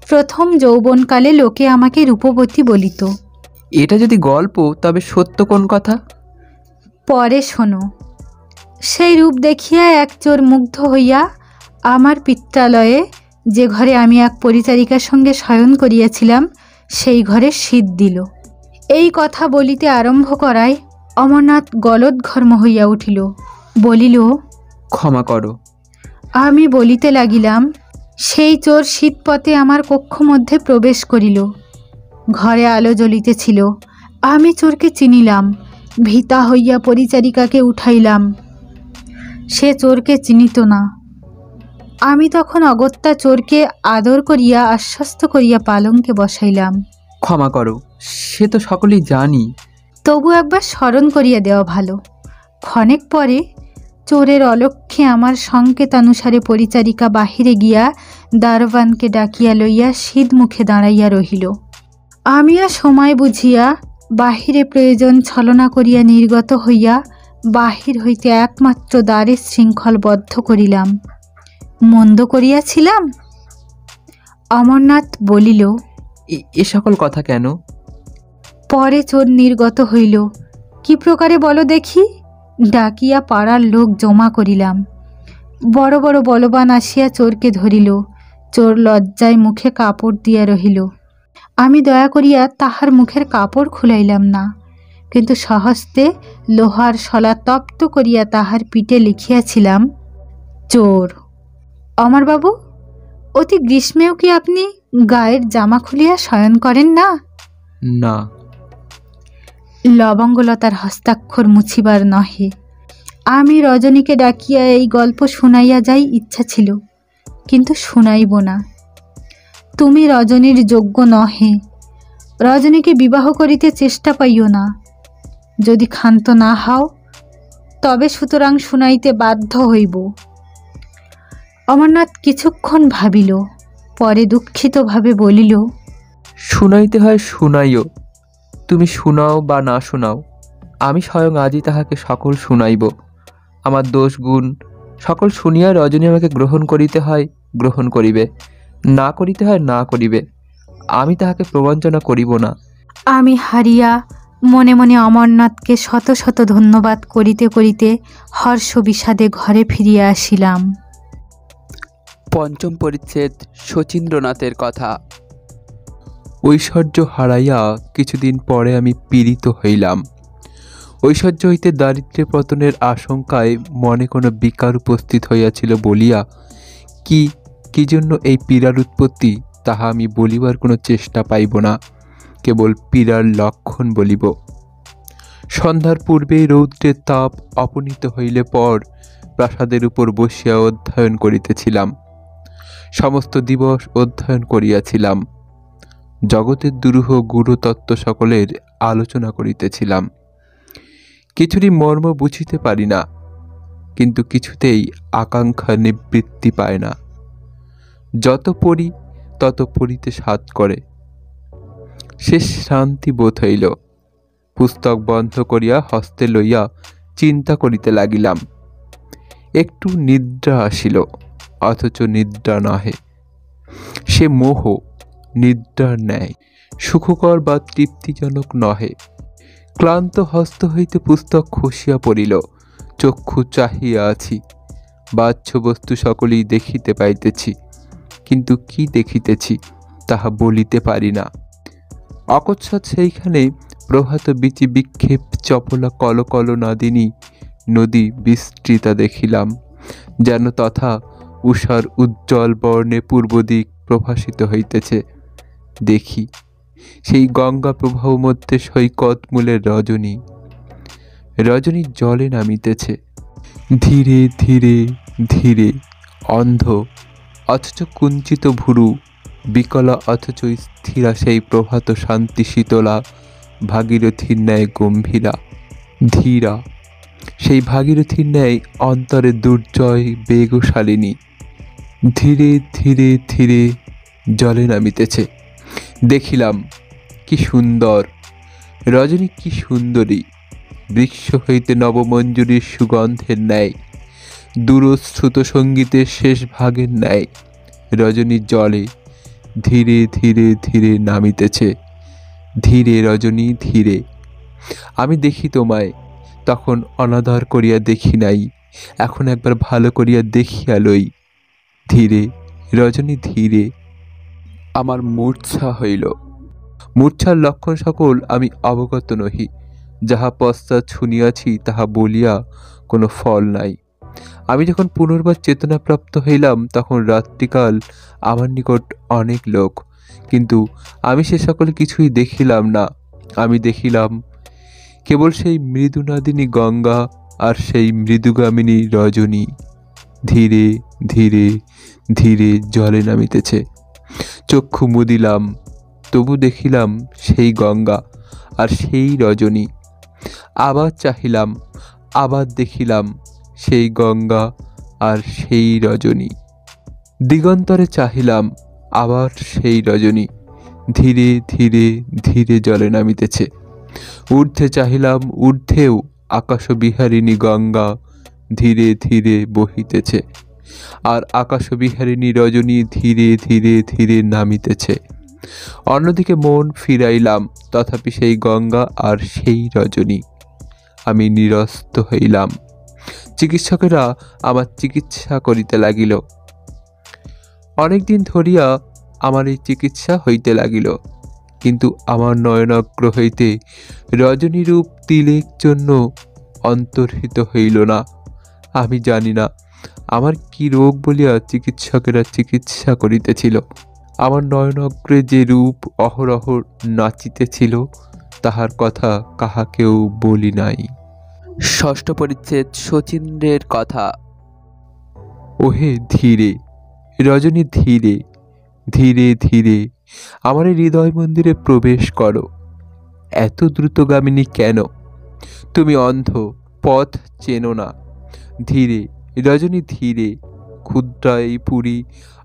প্রথম যৌবনকালে লোকে আমাকে রূপবতী বলিত। এটা যদি গল্প, তবে সত্য কোন কথা? পরে শোনো। সেই রূপ দেখিয়া এক চোর মুগ্ধ হইয়া আমার পিত্রালয়ে, যে ঘরে আমি এক পরিচারিকার সঙ্গে শয়ন করিয়াছিলাম, সেই ঘরে শীত দিল। এই কথা বলিতে আরম্ভ করায় অমরনাথ গলদঘর্ম হইয়া উঠিল। বলিল, ক্ষমা করো। আমি বলিতে লাগিলাম, সেই চোর শীতপথে আমার কক্ষ মধ্যে প্রবেশ করিল। ঘরে আলো জ্বলিতেছিল। আমি চোরকে চিনিলাম। ভীতা হইয়া পরিচারিকাকে উঠাইলাম। সে চোরকে চিনিত না। আমি তখন অগত্যা চোরকে আদর করিয়া আশ্বস্ত করিয়া পালঙ্কে বসাইলাম। ক্ষমা করো, সে তো সকলেই জানি। তবু একবার স্মরণ করিয়া দেওয়া ভালো। ক্ষণেক পরে চোরের অলক্ষ্যে আমার সংকেতানুসারে পরিচারিকা বাহিরে গিয়া দারোয়ানকে ডাকিয়া লইয়া শীত মুখে দাঁড়াইয়া রহিল। আমিও সময় বুঝিয়া বাহিরে প্রয়োজন ছলনা করিয়া নির্গত হইয়া বাহির হইতে একমাত্র দ্বারে শৃঙ্খলবদ্ধ করিলাম। মন্দ করিয়াছিলাম? অমরনাথ বলিল, এ সকল কথা কেন? পরে চোর নির্গত হইল। কি প্রকারে বলো দেখি? ডাকিয়া পাড়ার লোক জমা করিলাম। বড় বড় বলবান আসিয়া চোরকে ধরিল। চোর লজ্জায় মুখে কাপড় দিয়া রহিল। আমি দয়া করিয়া তাহার মুখের কাপড় খুলাইলাম না, কিন্তু সহস্তে লোহার শলা তপ্ত করিয়া তাহার পিঠে লিখিয়াছিলাম, চোর। অমরবাবু, অতি গ্রীষ্মেও কি আপনি গায়ের জামা খুলিয়া শয়ন করেন না? না। লবঙ্গলতার হস্তাক্ষর মুছিবার নহে। আমি রজনীকে ডাকিয়া এই গল্প শুনাইয়া যাই ইচ্ছা ছিল, কিন্তু শুনাইব না। তুমি রজনীর যোগ্য নহে। রজনীকে বিবাহ করিতে চেষ্টা পাইও না। যদি ক্ষান্ত না হও তবে সুতরাং শুনাইতে বাধ্য হইব। অমরনাথ কিছুক্ষণ ভাবিল, পরে দুঃখিতভাবে বলিল, শুনাইতে হয় শুনাইও, তুমি শুনাও বা না শুনাও, আমি স্বয়ং আজই তাহাকে সকল শুনাইব। আমার দোষ গুণ সকল শুনিয়া রজনী আমাকে গ্রহণ করিতে হয় গ্রহণ করিবে, না করিতে হয় না করিবে, আমি তাহাকে প্রবঞ্চনা করিব না। আমি হারিয়া মনে মনে অমরনাথকে শত শত ধন্যবাদ করিতে করিতে হর্ষ বিষাদে ঘরে ফিরিয়া আসিলাম। পঞ্চম পরিচ্ছেদ। শচীন্দ্রনাথের কথা। ঐশ্বর্য হারাইয়া কিছুদিন পরে আমি পীড়িত হইলাম। ঐশ্বর্য হইতে দারিদ্র্যে পতনের আশঙ্কায় মনে কোনো বিকার উপস্থিত হইয়াছিল বলিয়া কি জন্য এই পীড়ার উৎপত্তি তাহা আমি বলিবার কোনো চেষ্টা পাইব না, কেবল পীড়ার লক্ষণ বলিব। সন্ধ্যার পূর্বে রৌদ্রের তাপ অপনীত হইলে পর প্রাসাদের উপর বসিয়া অধ্যয়ন করিতেছিলাম। সমস্ত দিবস অধ্যয়ন করিয়াছিলাম। জগতের দুরূহ গূঢ়তত্ত্ব সকলের আলোচনা করিতেছিলাম। কিছুরই মর্ম বুঝিতে পারি না, কিন্তু কিছুতেই আকাঙ্ক্ষা নিবৃত্তি পায় না। যত পড়ি তত পড়িতে সাধ করে। শেষ শান্তি বোধ হইল। পুস্তক বন্ধ করিয়া হস্তে লইয়া চিন্তা করিতে লাগিলাম। একটু নিদ্রা আসিল, অথচ নিদ্রা নহে, সে মোহ, নিদ্রার ন্যায় সুখকর বা তৃপ্তিজনক নহে। ক্লান্ত হস্ত হইতে পুস্তক খসিয়া পড়িল। চক্ষু চাহিয়া আছি, বাহ্য বস্তু সকলেই দেখিতে পাইতেছি, কিন্তু কি দেখিতেছি তাহা বলিতে পারি না। অকস্মাৎ সেইখানে প্রভাত বীচি বিক্ষেপ চপলা কলকল নাদিনী নদী বিস্তৃতা দেখিলাম, যেন তথা উষার উজ্জ্বল বর্ণে পূর্ব দিক প্রভাসিত হইতেছে। দেখি সেই গঙ্গা প্রবাহ মধ্যে সৈকত মূলে রজনী। রজনী জলে নামিতেছে, ধীরে ধীরে ধীরে, অন্ধ অথচ কুঞ্চিত ভুরু, বিকলা অথচ স্থিরা সেই প্রভাত শান্তি শীতলা ভাগীরথীর ন্যায় গম্ভীরা, ধীরা সেই ভাগীরথীর ন্যায় অন্তরে দুর্জয় বেগশালিনী। ধীরে ধীরে ধীরে জলে নামিতেছে। দেখিলাম কি সুন্দর রজনী, কি সুন্দরী, বৃক্ষ হইতে নবমঞ্জুরির সুগন্ধের ন্যায়, দূরশ্রুত সঙ্গীতের শেষ ভাগের ন্যায় রজনী জলে ধীরে ধীরে ধীরে নামিতেছে। ধীরে রজনী ধীরে। আমি দেখি তোমায়, তখন অনাদর করিয়া দেখি নাই, এখন একবার ভালো করিয়া দেখিয়া লই। ধীরে রজনী ধীরে। আমার মূর্ছা হইল। মূর্ছার লক্ষণ সকল আমি অবগত নহি। যাহা পশ্চাৎ শুনিয়াছি তাহা বলিয়া কোনো ফল নাই। আমি যখন পুনর্বার চেতনাপ্রাপ্ত হইলাম তখন রাত্রিকাল আমার নিকট অনেক লোক, কিন্তু আমি সে সকলে কিছুই দেখিলাম না। আমি দেখিলাম কেবল সেই মৃদুনাদিনী গঙ্গা আর সেই মৃদুগামিনী রজনী ধীরে ধীরে ধীরে জলে নামিতেছে। চক্ষু মুদিলাম, তবু দেখিলাম সেই গঙ্গা আর সেই রজনী। আবার চাহিলাম, আবার দেখিলাম সেই গঙ্গা আর সেই রজনী। দিগন্তরে চাহিলাম, আবার সেই রজনী ধীরে ধীরে ধীরে জলে নামিতেছে। ঊর্ধ্বে চাহিলাম, ঊর্ধ্বেও আকাশবিহারিণী গঙ্গা ধীরে ধীরে বহিতেছে, আর আকাশবিহারিণী রজনী ধীরে ধীরে ধীরে নামিতেছে। অন্যদিকে মন ফিরাইলাম, তথাপি সেই গঙ্গা আর সেই রজনী। আমি নিরস্ত হইলাম। চিকিৎসকেরা আমার চিকিৎসা করিতে লাগিল। অনেকদিন ধরিয়া আমার এই চিকিৎসা হইতে লাগিল, কিন্তু আমার নয়নাগ্র হইতে রজনীরূপ তিলেক জন্য অন্তর্হিত হইল না। আমি জানি না আমার কি রোগ বলিয়া চিকিৎসকেরা চিকিৎসা করিতেছিল। আমার নয়নগ্রে যে রূপ অহরহ নাচিতেছিল, তাহার কথা কাহাকেও বলি নাই। ষষ্ঠ পরিচ্ছেদ শচীন্দ্রের কথা। ওহে ধীরে রজনী, ধীরে ধীরে ধীরে আমার এই হৃদয় মন্দিরে প্রবেশ করো। এত দ্রুতগামিনী কেন? তুমি অন্ধ, পথ চেনো না। ধীরে রজনী, ধীরে। ক্ষুদ্রাই পুরী,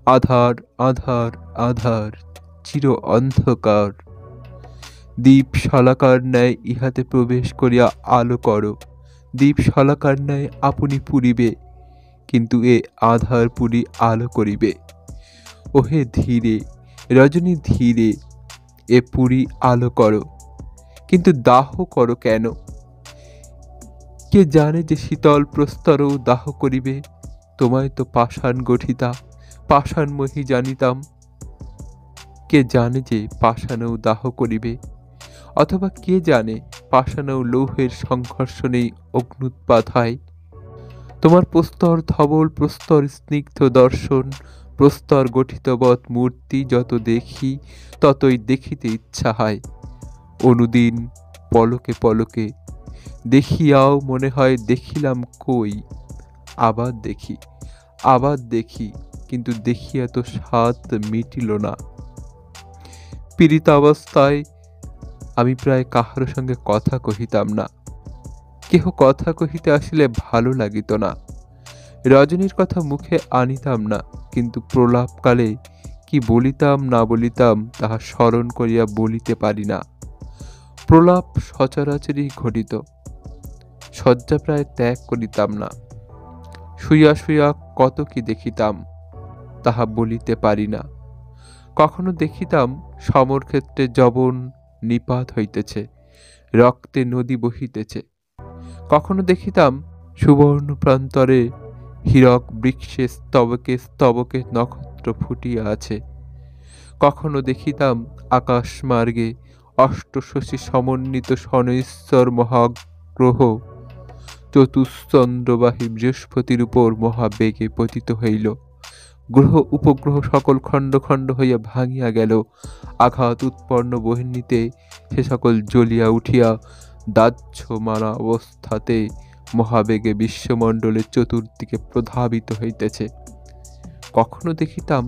আধার আধার আধার, চির অন্ধকার। দীপ শলাকার ন্যায় ইহাতে প্রবেশ করিয়া আলো করো। দীপ শলাকার ন্যায় আপনি পুরিবে, কিন্তু এ আধার পুরি আলো করিবে। ওহে ধীরে রজনী, ধীরে এ পুরি আলো করো, কিন্তু দাহ করো কেন? কে জানে যে শীতল প্রস্তরও দাহ করিবে? তোমায় তো পাষাণ গঠিতা, পাষাণময়ী জানিতাম। কে জানে যে পাষাণও দাহ করিবে? অথবা কে জানে পাষাণও লৌহের সংঘর্ষণেই অগ্নুৎপাত হয়? তোমার প্রস্তর ধবল, প্রস্তর স্নিগ্ধ দর্শন, প্রস্তর গঠিতবৎ মূর্তি যত দেখি, ততই দেখিতে ইচ্ছা হয়। অনুদিন পলকে পলকে দেখিয়াও মনে হয় দেখিলাম কই। আবার দেখি, আবার দেখি, কিন্তু দেখিয়া তো স্বাদ মিটিল না। পীড়িতাবস্থায় আমি প্রায় কাহার সঙ্গে কথা কহিতাম না। কেহ কথা কহিতে আসিলে ভালো লাগিত না। রজনীর কথা মুখে আনিতাম না, কিন্তু প্রলাপকালে কি বলিতাম না বলিতাম তাহা স্মরণ করিয়া বলিতে পারি না। প্রলাপ সচরাচরই ঘটিত। শয্যা প্রায় ত্যাগ করিতাম না। শুইয়া শুইয়া কত কি দেখিতাম, তাহা বলিতে পারি না। কখনো দেখিতাম সমরক্ষেত্রে যবন নিপাত হইতেছে, রক্তে নদী বহিতেছে। কখনো দেখিতাম সুবর্ণ প্রান্তরে হীরক বৃক্ষে স্তবকে স্তবকে নক্ষত্র ফুটিয়া আছে। কখনো দেখিতাম আকাশমার্গে অষ্টশশী সমন্বিত শনৈশ্বর মহাগ্রহ চতুশ্চন্দ্রবাহী বৃহস্পতির উপর মহাবেগে পতিত হইল। গ্রহ উপগ্রহ সকল খণ্ড খণ্ড হইয়া ভাঙিয়া গেল। আঘাত উৎপন্ন বহির্নীতে সে সকল জ্বলিয়া উঠিয়া দাহ্যমান অবস্থাতে মহাবেগে বিশ্বমণ্ডলের চতুর্দিকে প্রধাবিত হইতেছে। কখনো দেখিতাম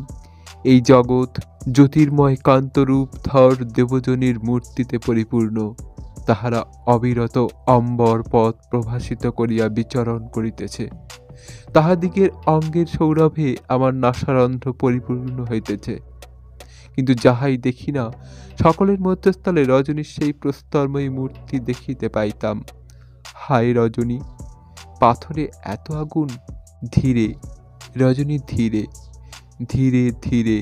এই জগৎ জ্যোতির্ময় কান্তরূপ ধর দেবজনীর মূর্তিতে পরিপূর্ণ। তাহারা অবিরত অম্বর পথ প্রভাসিত করিয়া বিচরণ করিতেছে। তাহাদিগের অঙ্গের সৌরভে আমার নাসারন্ধ্র পরিপূর্ণ হইতেছে। কিন্তু যাহাই দেখি না, সকলের মধ্যস্থলে রজনীর সেই প্রস্তরময়ী মূর্তি দেখিতে পাইতাম। হায় রজনী, পাথরে এত আগুন! ধীরে রজনী, ধীরে ধীরে ধীরে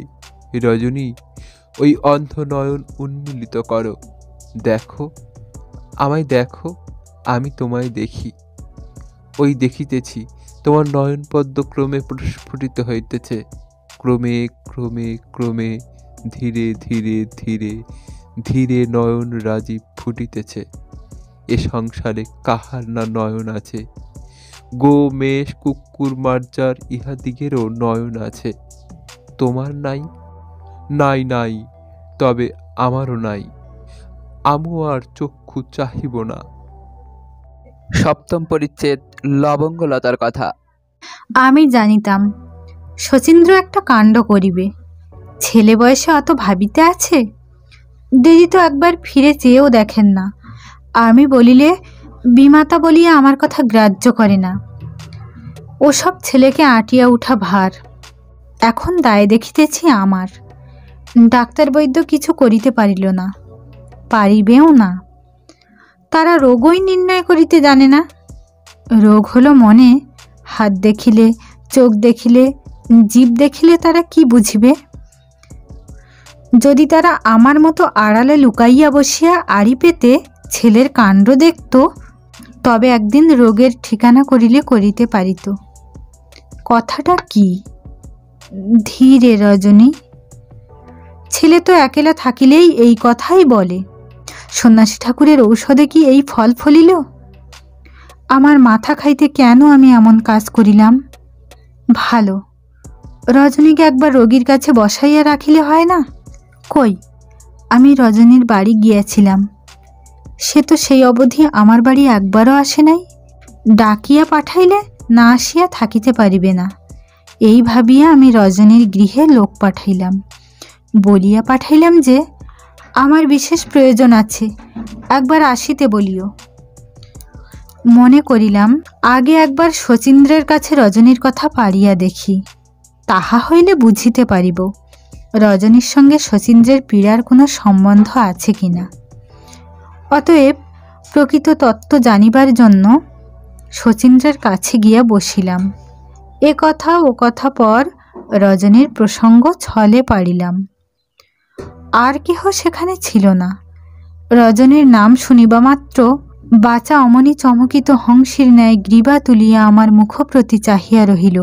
রজনী ওই অন্ধ নয়ন উন্মীলিত করো। দেখো, আমায় দেখো, আমি তোমায় দেখি। ওই দেখিতেছি তোমার নয়নপদ্ম ক্রমে প্রস্ফুটিত হইতেছে। ক্রমে ক্রমে ক্রমে ধীরে ধীরে ধীরে ধীরে নয়ন রাজীব ফুটিতেছে। এ সংসারে কাহার না নয়ন আছে? গো মেষ কুকুর মার্জার ইহাদিগেরও নয়ন আছে। তোমার নাই? নাই নাই, তবে আমারও নাই। আমু আর চক্ষু চাহিব না। সপ্তম পরিচ্ছেদ লবঙ্গলতার কথা। আমি জানিতাম শচীন্দ্র একটা কাণ্ড করিবে। ছেলে বয়সে অত ভাবিতে আছে? দিদি তো একবার ফিরে চেয়েও দেখেন না। আমি বলিলে বিমাতা বলিয়া আমার কথা গ্রাহ্য করে না। ওসব ছেলেকে আঁটিয়া উঠা ভার। এখন দায় দেখিতেছি আমার। ডাক্তার বৈদ্য কিছু করিতে পারিল না, পারিবেও না। তারা রোগই নির্ণয় করিতে জানে না। রোগ হলো মনে। হাত দেখিলে, চোখ দেখিলে, জিভ দেখিলে তারা কি বুঝিবে? যদি তারা আমার মতো আড়ালে লুকাইয়া বসিয়া আড়ি পেতে ছেলের কাণ্ড দেখত, তবে একদিন রোগের ঠিকানা করিলে করিতে পারিত। কথাটা কি? ধীরে রজনী। ছেলে তো একেলা থাকিলেই এই কথাই বলে। সন্ন্যাসী ঠাকুরের ঔষধে কি এই ফল ফলিল? আমার মাথা খাইতে কেন আমি এমন কাজ করিলাম? ভালো, রজনীকে একবার রোগীর কাছে বসাইয়া রাখিলে হয় না? কই, আমি রজনীর বাড়ি গিয়াছিলাম, সে তো সেই অবধি আমার বাড়ি একবারও আসে নাই। ডাকিয়া পাঠাইলে না আসিয়া থাকিতে পারিবে না, এই ভাবিয়া আমি রজনীর গৃহে লোক পাঠাইলাম। বলিয়া পাঠাইলাম যে আমার বিশেষ প্রয়োজন আছে, একবার আসিতে বলিও। মনে করিলাম আগে একবার শচীন্দ্রের কাছে রজনীর কথা পাড়িয়া দেখি, তাহা হইলে বুঝিতে পারিব রজনীর সঙ্গে শচীন্দ্রের পীড়ার কোনো সম্বন্ধ আছে কিনা। অতএব প্রকৃত তত্ত্ব জানিবার জন্য শচীন্দ্রের কাছে গিয়া বসিলাম। এ কথা ও কথা পর রজনীর প্রসঙ্গ ছলে পাড়িলাম। আর কেহ সেখানে ছিল না। রজনীর নাম শুনিবা মাত্র বাচা অমনি চমকিত হংসীর ন্যায় গ্রীবা তুলিয়া আমার মুখ প্রতি চাহিয়া রহিল।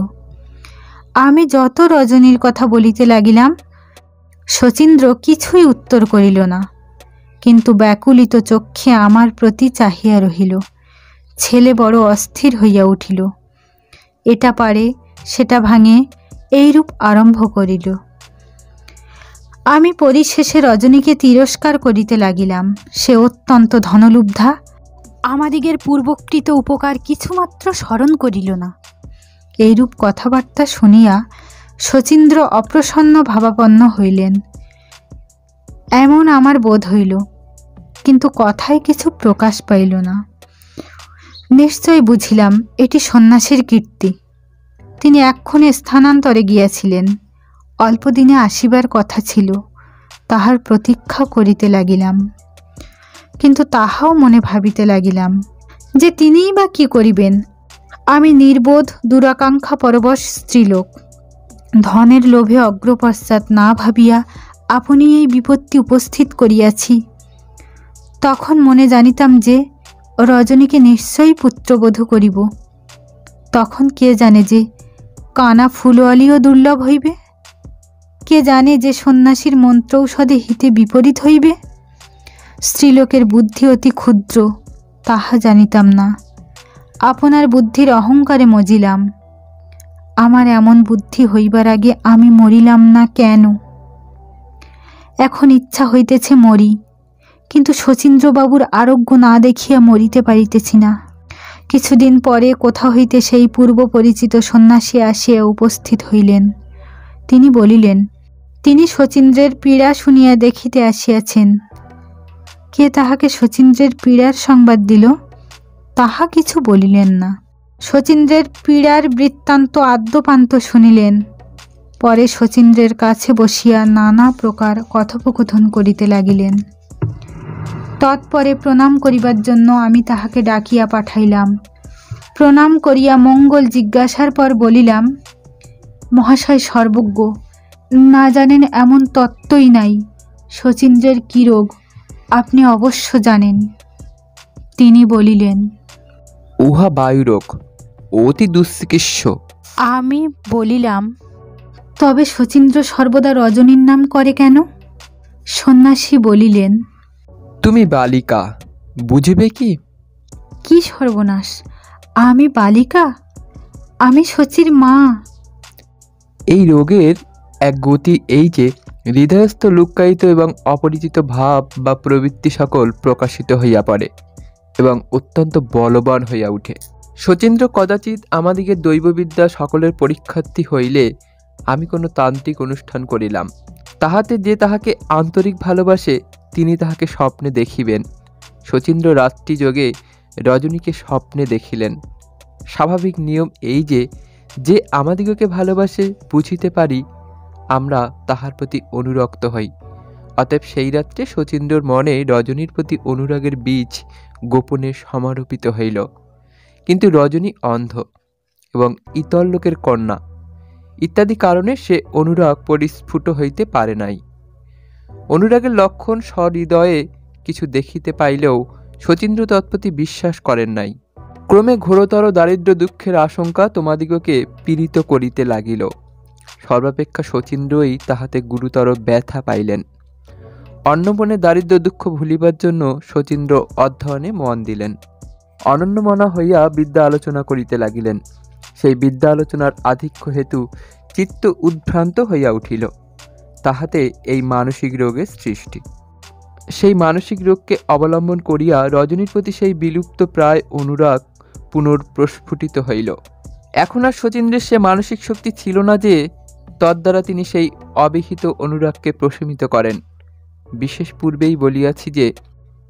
আমি যত রজনীর কথা বলিতে লাগিলাম, শচীন্দ্র কিছুই উত্তর করিল না, কিন্তু ব্যাকুলিত চক্ষে আমার প্রতি চাহিয়া রহিল। ছেলে বড় অস্থির হইয়া উঠিল, এটা পারে সেটা ভাঙে এইরূপ আরম্ভ করিল। আমি পরিশেষে রজনীকে তিরস্কার করিতে লাগিলাম। সে অত্যন্ত ধনলুব্ধা, আমাদিগের পূর্বকৃত উপকার কিছুমাত্র স্মরণ করিল না। এইরূপ কথাবার্তা শুনিয়া শচীন্দ্র অপ্রসন্ন ভাবাপন্ন হইলেন, এমন আমার বোধ হইল, কিন্তু কথায় কিছু প্রকাশ পাইল না। নিশ্চয় বুঝিলাম এটি সন্ন্যাসীর কীর্তি। তিনি এক্ষণে স্থানান্তরে গিয়াছিলেন, অল্পদিনে আসিবার কথা ছিল, তাহার প্রতীক্ষা করিতে লাগিলাম। কিন্তু তাহাও মনে ভাবিতে লাগিলাম যে তিনিই বা কি করিবেন। আমি নির্বোধ দুরাকাঙ্ক্ষা পরবশ স্ত্রীলোক, ধনের লোভে অগ্রপশ্চাৎ না ভাবিয়া আপনি এই বিপত্তি উপস্থিত করিয়াছি। তখন মনে জানিতাম যে রজনীকে নিশ্চয়ই পুত্রবধূ করিব। তখন কে জানে যে কানা ফুলওয়ালিও দুর্লভ হইবে? কে জানে যে সন্ন্যাসীর মন্ত্রৌষধে হিতে বিপরীত হইবে? স্ত্রীলোকের বুদ্ধি অতি ক্ষুদ্র, তাহা জানিতাম না। আপনার বুদ্ধির অহংকারে মজিলাম। আমার এমন বুদ্ধি হইবার আগে আমি মরিলাম না কেন? এখন ইচ্ছা হইতেছে মরি, কিন্তু শচীন্দ্রবাবুর আরোগ্য না দেখিয়া মরিতে পারিতেছি না। কিছুদিন পরে কোথা হইতে সেই পূর্ব পরিচিত সন্ন্যাসী আসিয়া উপস্থিত হইলেন। তিনি বলিলেন তিনি শচীন্দ্রের পীড়া শুনিয়া দেখিতে আসিয়াছেন। কে তাহাকে শচীন্দ্রের পীড়ার সংবাদ দিল তাহা কিছু বলিলেন না। শচীন্দ্রের পীড়ার বৃত্তান্ত আদ্যপান্ত শুনিলেন। পরে শচীন্দ্রের কাছে বসিয়া নানা প্রকার কথোপকথন করিতে লাগিলেন। তৎপরে প্রণাম করিবার জন্য আমি তাহাকে ডাকিয়া পাঠাইলাম। প্রণাম করিয়া মঙ্গল জিজ্ঞাসার পর বলিলাম, মহাশয় সর্বজ্ঞ, না জানেন এমন তত্ত্বই নাই। শচীন্দ্রের কী রোগ আপনি অবশ্য জানেন। তিনি বলিলেন, উহা বায়ুরোগ, অতি দুশ্চিকিৎস্য। আমি বলিলাম, তবে শচীন্দ্র সর্বদা রজনীর নাম করে কেন? সন্ন্যাসী বলিলেন, তুমি বালিকা, বুঝিবে কি? কি সর্বনাশ! আমি বালিকা? আমি শচীর মা। এই রোগের এক গতি এই যে হৃদয়স্থ লুক্কায়িত এবং অপরিচিত ভাব বা প্রবৃত্তি সকল প্রকাশিত হইয়া পড়ে এবং অত্যন্ত বলবান হইয়া উঠে। শচীন্দ্র কদাচিৎ আমাদিকে দৈববিদ্যা সকলের পরীক্ষার্থী হইলে আমি কোনো তান্ত্রিক অনুষ্ঠান করিলাম, তাহাতে যে তাহাকে আন্তরিক ভালোবাসে তিনি তাহাকে স্বপ্নে দেখিবেন। শচীন্দ্র রাত্রি যোগে রজনীকে স্বপ্নে দেখিলেন। স্বাভাবিক নিয়ম এই যে যে আমাদিগকে ভালোবাসে বুঝিতে পারি আমরা তাহার প্রতি অনুরক্ত হই। অতএব সেই রাত্রে শচীন্দ্রর মনে রজনীর প্রতি অনুরাগের বীজ গোপনে সমারোপিত হইল। কিন্তু রজনী অন্ধ এবং ইতর লোকের কন্যা ইত্যাদি কারণে সে অনুরাগ পরিস্ফুট হইতে পারে নাই। অনুরাগের লক্ষণ সহৃদয়ে কিছু দেখিতে পাইলেও শচীন্দ্র তৎপ্রতি বিশ্বাস করেন নাই। ক্রমে ঘোরতর দারিদ্র্য দুঃখের আশঙ্কা তোমাদিগকে পীড়িত করিতে লাগিল। সর্বাপেক্ষা শচীন্দ্রই তাহাতে গুরুতর ব্যথা পাইলেন। অন্নপণে দারিদ্র্য দুঃখ ভুলিবার জন্য শচীন্দ্র অধ্যয়নে মন দিলেন। অনন্যমনা হইয়া বিদ্যা আলোচনা করিতে লাগিলেন। সেই বিদ্যা আলোচনার আধিক্য হেতু চিত্ত উদ্ভ্রান্ত হইয়া উঠিল। তাহাতে এই মানসিক রোগের সৃষ্টি। সেই মানসিক রোগকে অবলম্বন করিয়া রজনীর প্রতি সেই বিলুপ্ত প্রায় অনুরাগ পুনঃপ্রস্ফুটিত হইল। এখন আর শচীন্দ্রের সে মানসিক শক্তি ছিল না যে তদ্বারা তিনি সেই অবিহিত অনুরাগকে প্রশমিত করেন। বিশেষ পূর্বেই বলিয়াছি যে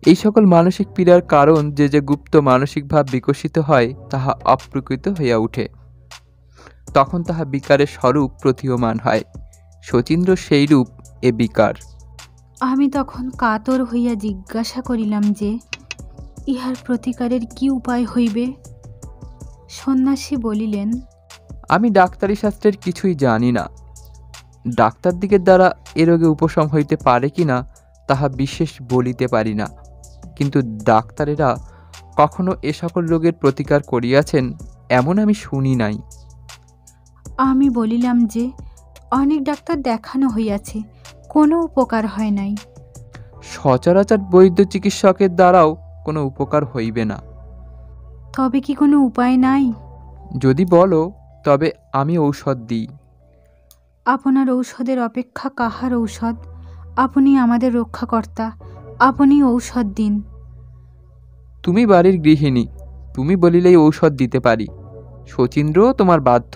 এই সকল মানসিক পীড়ার কারণ যে যে গুপ্ত মানসিক ভাব বিকশিত হয় তাহা অপ্রকৃত হইয়া উঠে, তখন তাহা বিকারের স্বরূপ প্রতীয়মান হয়। শচীন্দ্র সেই রূপ এ বিকার। আমি তখন কাতর হইয়া জিজ্ঞাসা করিলাম যে ইহার প্রতিকারের কি উপায় হইবে? সন্ন্যাসী বলিলেন, আমি ডাক্তারি শাস্ত্রের কিছুই জানি না। ডাক্তার দিকের দ্বারা এ রোগে উপশম হইতে পারে কিনা তাহা বিশেষ বলিতে পারি না, কিন্তু ডাক্তারেরা কখনো এ সকল রোগের প্রতিকার করিয়াছেন এমন আমি শুনি নাই। আমি বলিলাম যে অনেক ডাক্তার দেখানো হইয়াছে, কোনো উপকার হয় নাই। সচরাচর বৈদ্য চিকিৎসকের দ্বারাও কোনো উপকার হইবে না। তবে কি কোনো উপায় নাই? যদি বলো তবে আমি ঔষধ দিই। আপনার ঔষধের অপেক্ষা কাহার ঔষধ? আপনি আমাদের রক্ষাকর্তা, আপনি ঔষধ দিন। তুমি বাড়ির গৃহিণী, তুমি বলিলেই ঔষধ দিতে পারি। শচীন্দ্রও তোমার বাধ্য,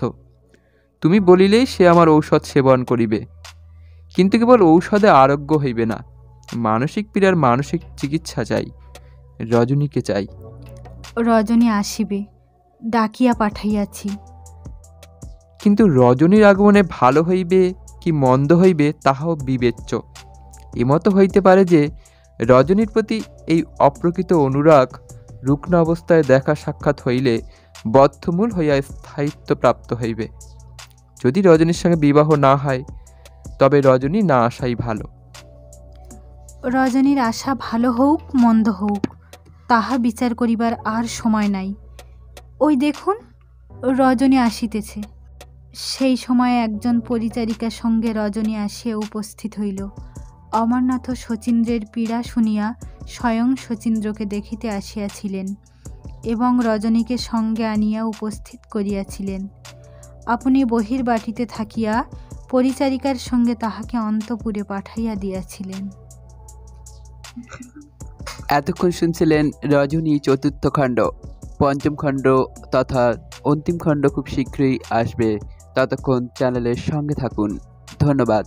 তুমি বলিলেই সে আমার ঔষধ সেবন করিবে। কিন্তু কেবল ঔষধে আরোগ্য হইবে না, মানসিক পীড়ার মানসিক চিকিৎসা চাই। রজনীকে চাই। রজনী আসিবে, ডাকিয়া পাঠাইয়াছি। কিন্তু রজনীর আগমনে ভালো হইবে কি মন্দ হইবে তাহাও বিবেচ্য। এমতো হইতে পারে যে রজনীর প্রতি এই অপ্রকৃত অনুরাগ রুগ্ন অবস্থায় দেখা সাক্ষাৎ হইলে বদ্ধমূল হইয়া স্থায়িত্ব প্রাপ্ত হইবে। যদি রজনীর সঙ্গে বিবাহ না হয় তবে রজনী না আসাই ভালো। রজনীর আশা ভালো হোক মন্দ হোক তাহা বিচার করিবার আর সময় নাই। ওই দেখুন, রজনী আসিতেছে। সেই সময় একজন পরিচারিকার সঙ্গে রজনী আসিয়া উপস্থিত হইল। অমরনাথ শচীন্দ্রের পীড়া শুনিয়া স্বয়ং শচীন্দ্রকে দেখিতে আসিয়াছিলেন এবং রজনীকে সঙ্গে আনিয়া উপস্থিত করিয়াছিলেন। আপনি বহির্বাটিতে থাকিয়া পরিচারিকার সঙ্গে তাহাকে অন্তঃপুরে পাঠাইয়া দিয়াছিলেন। এতক্ষণ শুনছিলেন রজনী চতুর্থ খণ্ড। পঞ্চম খণ্ড তথা অন্তিম খণ্ড খুব শীঘ্রই আসবে। ততক্ষণ চ্যানেলের সঙ্গে থাকুন। ধন্যবাদ।